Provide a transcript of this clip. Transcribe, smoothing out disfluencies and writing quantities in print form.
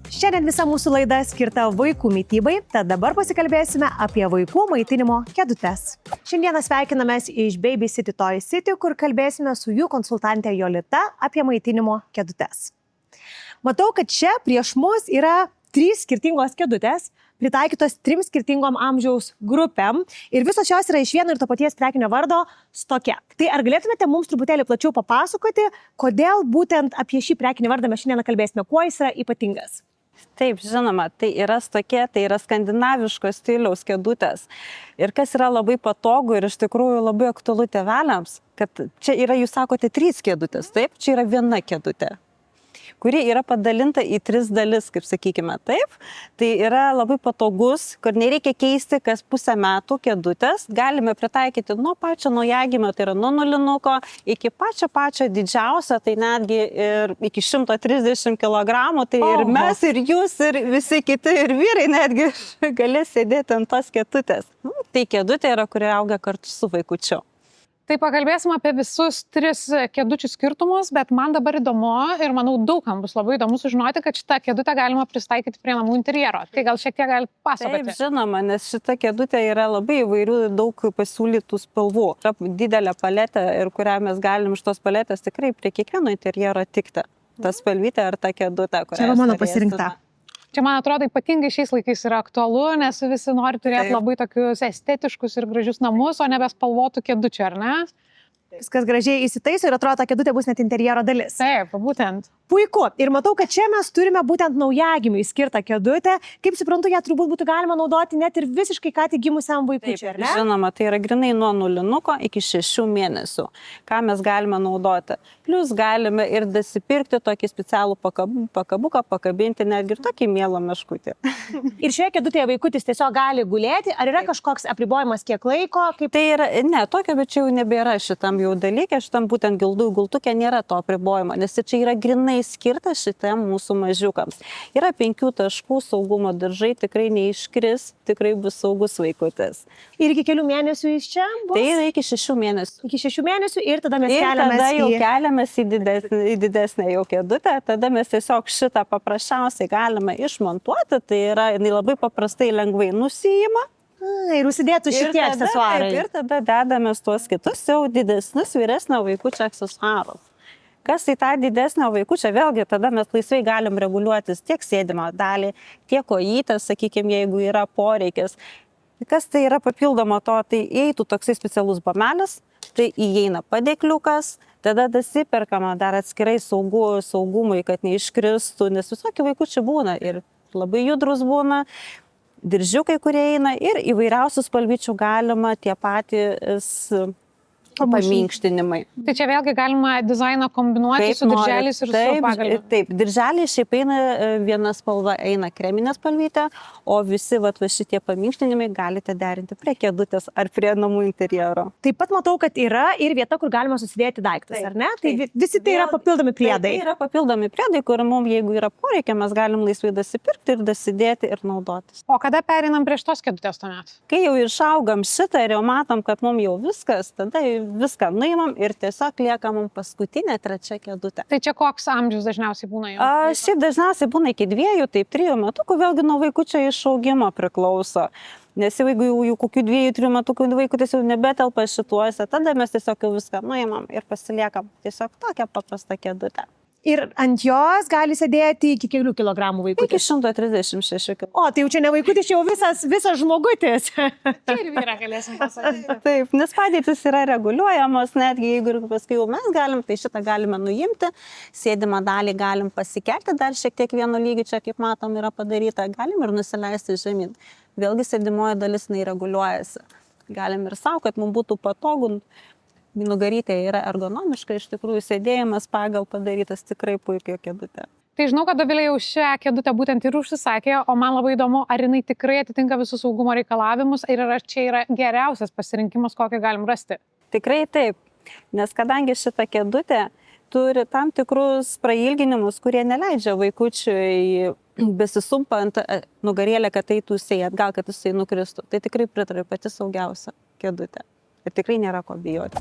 Šiandien visa mūsų laida skirta vaikų mytybai, tad dabar pasikalbėsime apie vaikų maitinimo kėdutes. Šiandieną sveikinamės iš Baby City Toy City, kur kalbėsime su jų konsultantė Jolita apie maitinimo kėdutes. Matau, kad čia prieš mus yra 3 skirtingos kėdutės, pritaikytos 3 skirtingom amžiaus grupėm ir visos šios yra iš vieno ir to paties prekinio vardo Stoke. Tai ar galėtumėte mums truputėlį plačiau papasakoti, kodėl būtent apie šį prekinį vardą mes šiandien kalbėsime, kuo jis yra ypatingas? Taip, žinoma, tai yra Stoke, tai yra skandinaviško stiliaus kėdutės. Ir kas yra labai patogu ir iš tikrųjų labai aktualu tėveliams, kad čia yra, jūs sakote, 3 kėdutės, taip, čia yra viena kėdutė, kuri yra padalinta į 3 dalis, kaip sakykime, taip. Tai yra labai patogus, kur nereikia keisti kas pusę metų kėdutės. Galime pritaikyti nuo pačio naujagimio, tai yra nuo nulinuko, iki pačio didžiausio, tai netgi ir iki 130 kg. Tai ir mes, ir jūs, ir visi kiti, ir vyrai netgi galės sėdėti ant tos kėdutės. Tai kėdutė yra, kuri auga kartu su vaikučiu. Tai pakalbėsim apie visus 3 kėdučių skirtumus, bet man dabar įdomu ir manau daugam bus labai įdomu sužinoti, kad šitą kėdutę galima pristaikyti prie namų interjero. Tai gal šiek tiek galite pasakoti? Taip, žinoma, nes šita kėdutė yra labai įvairių, daug pasiūlytų spalvų. Yra didelė paletė ir kurią mes galim iš tos paletės tikrai prie kiekvieno interjero tikti. Ta spalvytė ar ta kėdutė, kurią čia mano pasirinkta. Čia, man atrodo, ypatingai šiais laikais yra aktualu, nes visi nori turėti labai tokius estetiškus ir gražius namus, o nebe spalvotų kėdučių, ar ne? Viskas gražiai įsitaiso ir atrodo, ta kėdutė bus net interjero dalis. Taip, būtent. Puiku. Ir matau, kad čia mes turime būtent naujagimiui skirtą kėdutę. Kaip suprantu, ją turbūt būtų galima naudoti net ir visiškai ką tik gimusiam vaikučiui, ar ne? Žinoma, tai yra grinai nuo nulinuko iki 6 mėnesių. Ką mes galime naudoti? Plius galime ir dasipirkti tokį specialų pakabuką, pakabinti netgi ir tokį mielą meškutį. Ir šioje kėdutėje vaikutis tiesiog gali gulėti, ar yra kažkoks apribojimas kiek laiko? Tai yra, ne, tokio, bet čia jau nebėra šitam jau dalyke, šitam būtent gultukė nėra to apribojimo, nes čia yra grinai skirtas šitam mūsų mažiukams. Yra 5 taškų saugumo diržai, tikrai neiškris, tikrai bus saugus vaikutis. Ir iki kelių mėnesių iš čia bus? Tai yra iki 6 mėnesių. Iki 6 mėnesių ir tada mes keliamės į didesnę jau kėdutę, tada mes tiesiog šitą paprasčiausiai galime išmontuoti, tai yra, jinai labai paprastai lengvai nusiima. Ir užsidėtų šitie aksesuarai. Ir tada dedamės tuos kitus jau didesnius vyresnio vaikučio aksesuarus. Kas į tą didesnio vaikučio, vėlgi tada mes laisvai galim reguliuotis tiek sėdimo dalį, tiek kojytės, sakykime, jeigu yra poreikis. Kas tai yra papildomo to, tai įeitų toksai specialus bamelis, tai įeina padėkliukas, tada dasiperkama dar atskirai saugumui, kad neiškristų, nes visokių vaikučių būna ir labai judrus būna. Diržiukai, kurie eina ir įvairiausių spalvyčių galima tie patys paminkštinimai. Tai čia vėlgi galima dizainą kombinuoti su dirželiais ir su pagalve. Taip, dirželiai šiaip eina viena spalva, eina kreminė spalvytė, o visi va šitie paminkštinimai galite derinti prie kėdutės ar prie namų interjero. Taip pat matau, kad yra ir vieta, kur galima susidėti daiktus, ar ne? Tai visi tai yra papildomi priedai. Tai yra papildomi priedai, kur mums, jeigu yra poreikia, mes galim laisvai dasipirkti ir dasidėti ir naudotis. O kada pereinam prie šitos kėdutės tuomet? Kai jau išaugam šitą ir jau matom, kad mums jau viskas, tada viską nuimam ir tiesiog liekam paskutinę 3 kėdutę. Tai čia koks amžius dažniausiai būna jau? Šiaip dažniausiai būna iki 2, taip 3 metukų, vėlgi nuo vaikučio išaugimo priklauso. Nes jeigu jau kokių 2-3 metukų vaikutis jau nebetelpa šituose, tada mes tiesiog jau viską nuimam ir pasiliekam tiesiog tokią paprastą kėdutę. Ir ant jos gali sėdėti iki kelių kilogramų vaikutis. Iki 136 kg. O, tai jau čia ne vaikutis, čia jau visas žmogutis. Tai ir vyrą galėsim pasakyti. Taip, nes padėtis yra reguliuojamos, netgi jeigu paskui jau mes galim, tai šitą galime nuimti, sėdimą dalį galim pasikelti, dar šiek tiek vienu lygiu čia, kaip matom, yra padaryta, galim ir nusileisti žemyn. Vėlgi sėdimoji dalis nereguliuojasi. Galim ir savo, kad mums būtų patogu. Nugarytė yra ergonomiška, iš tikrųjų sėdėjimas pagal padarytas tikrai puikiai kėdutė. Tai žinau, kad Dovilė jau šią kėdutę būtent ir užsisakė, o man labai įdomu, ar jinai tikrai atitinka visus saugumo reikalavimus ir ar čia yra geriausias pasirinkimas, kokį galim rasti. Tikrai taip, nes kadangi šita kėdutė turi tam tikrus prailginimus, kurie neleidžia vaikučiui besisumpant nugarėlę, kad eitų jisai atgal, kad jisai nukristų. Tai tikrai pritariu, pati saugiausia kėdutė. Ir tikrai nėra ko bijoti.